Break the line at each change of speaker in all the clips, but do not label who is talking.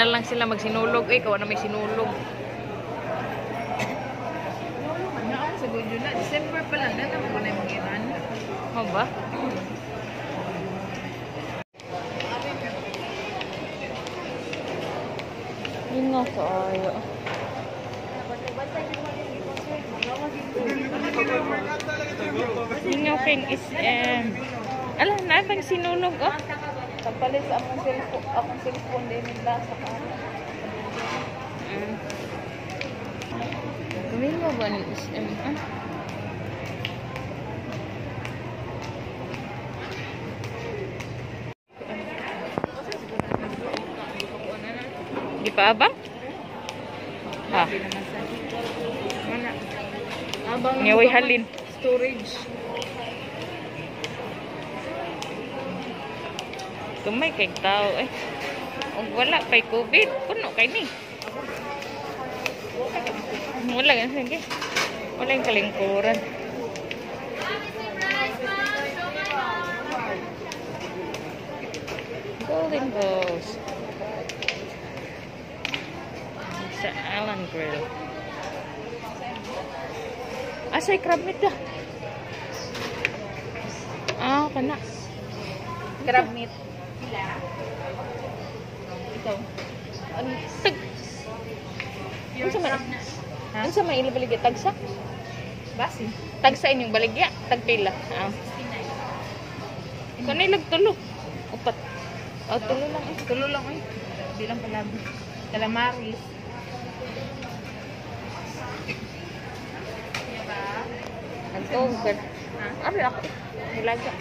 na lang sila magsinulog. Kawa na may sinulog.
Sa Godyo na. December pa lang. Dala mo na yung mga ilan.
Ano ba? Yun nga kaayo. Yun nga kayong SM. Alam na, pang sinulog oh.
Pagpalit sa akong cellphone din nila sa kanya.
Gawin mo ba ng SM? Di pa abang? Ha?
Mana? Abang
Ngaway halin.
storage.
Kumay kay tao eh. Kung wala pa'y COVID, puno kay ni. Wala nga sige. Wala yung kalingkuran. Golden Ghost. Sa Allen Grill. Asay crab meat dah. Kana.
Crab meat. Ito.
Ano? Tag. Ano sa man? Ano sa man ilabaligya? Tagsa?
Basi.
Tagsa inyong baligya? Tagpila? Ikaw na ilag tulo. Upat. Tulo lang eh.
Tulo lang eh. Bilang pala. Calamaris.
Nagtugad. Ano ako? Nilaga.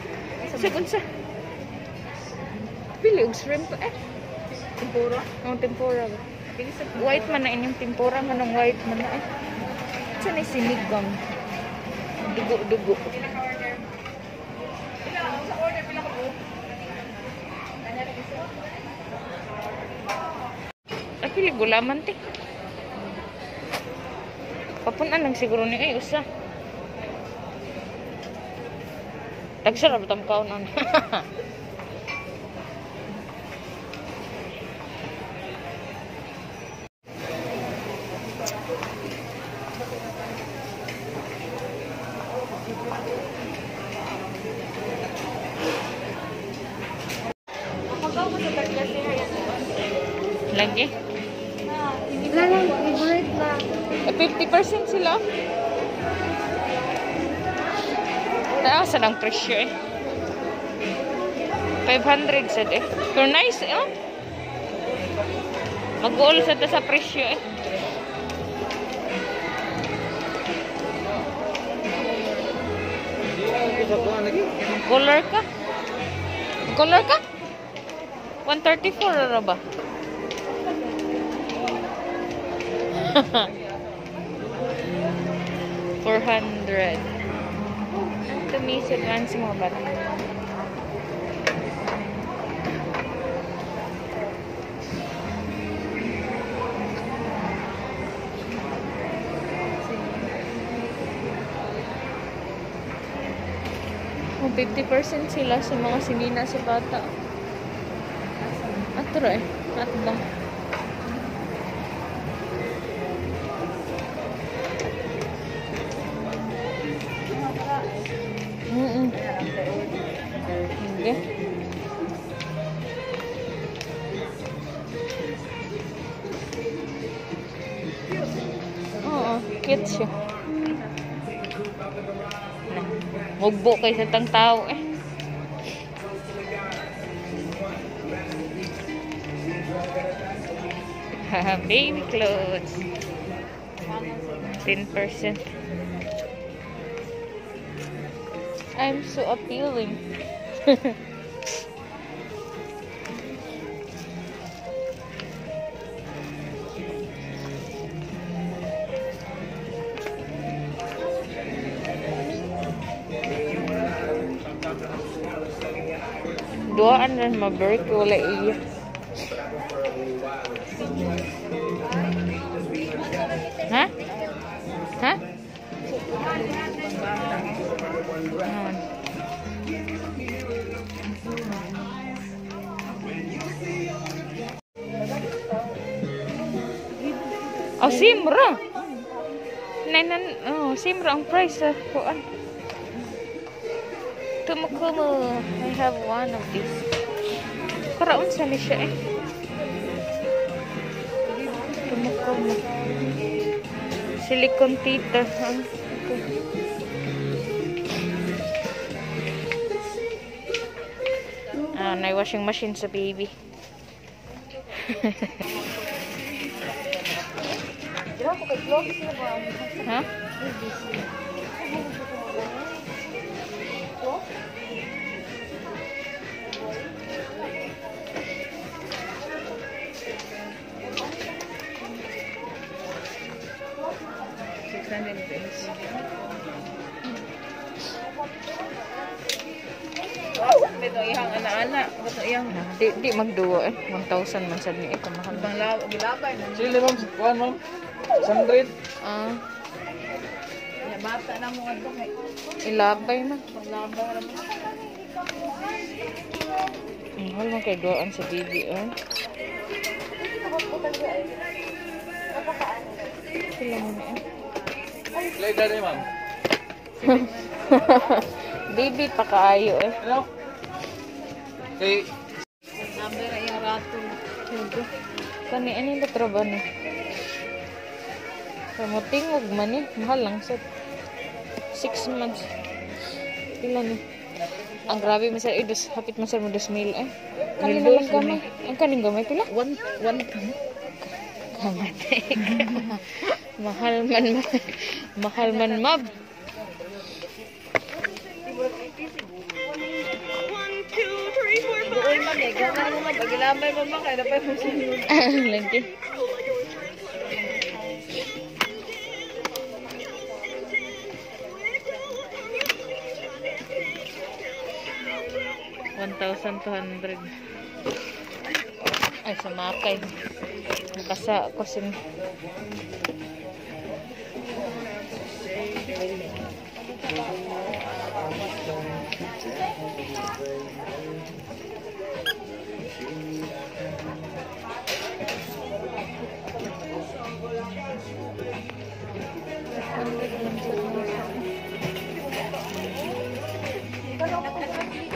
Sa pili og shrimp eh.
Tempura.
Tempura ba? White man na inyong tempura. Manong white man na eh. Saan ay sinigang? Dugo-dugo. Ay, pili gulaman ti. Papunan lang siguro ni ay usa. Tagsarap tam kaunan. Lagi?
Lalang, favorite na.
50% sila. Taas ang presyo eh. 500 sad eh. Pero nice eh. Mag-uol sad sa presyo eh. Color ka? Color ka? 134 na ba? $400. Tumis advance mo ba? Oh, 50% sila sa mga sinina sa bata. Ato eh. Ato ba? Hindi. Oo, cute siya. Mugbo kay sa tang tao eh. Baby clothes. 10%. I'm so appealing. Duaan rin ma-break wala iya. Ha? Ha? Oh, simra. Simra ang price ah. Kuan. Tumukumo. I have one of these. Para unsa ni siya eh. Tumukumo. Silicone teeter. Na washing machine sa baby. Ha?
Ito iyang ana-ana. Ito iyang
Di magduwa eh. 1,000 man sad ni ito mahal.
bang gilabay na.
Chili ma'am, kuhan ma'am. 100.
Ah,
Ya bata na mo adto kay
ilabay man.
paglabay ra mo.
Mahal man kay doan sa baby eh. Sila mo na eh.
Play daddy ma'am.
Baby pa kaayo eh.
Ano? Okay.
Number ra iyang raton.
Kani ani ba trabaho ni? Kamo tingog man eh. Mahal lang sa 6 months. Pila ni? Ang grabe man sa idus, hapit man sa mo 2,000 eh. Kani naman gamay. Ang kaning gamay pila?
One
Gamay. Mahal man mab.
Doon man eh, kung ano mo pagilabay pa ba kay dapat mo sunod.
Lagi. $1,200. Ay, sumakay. Nakasa ako sin.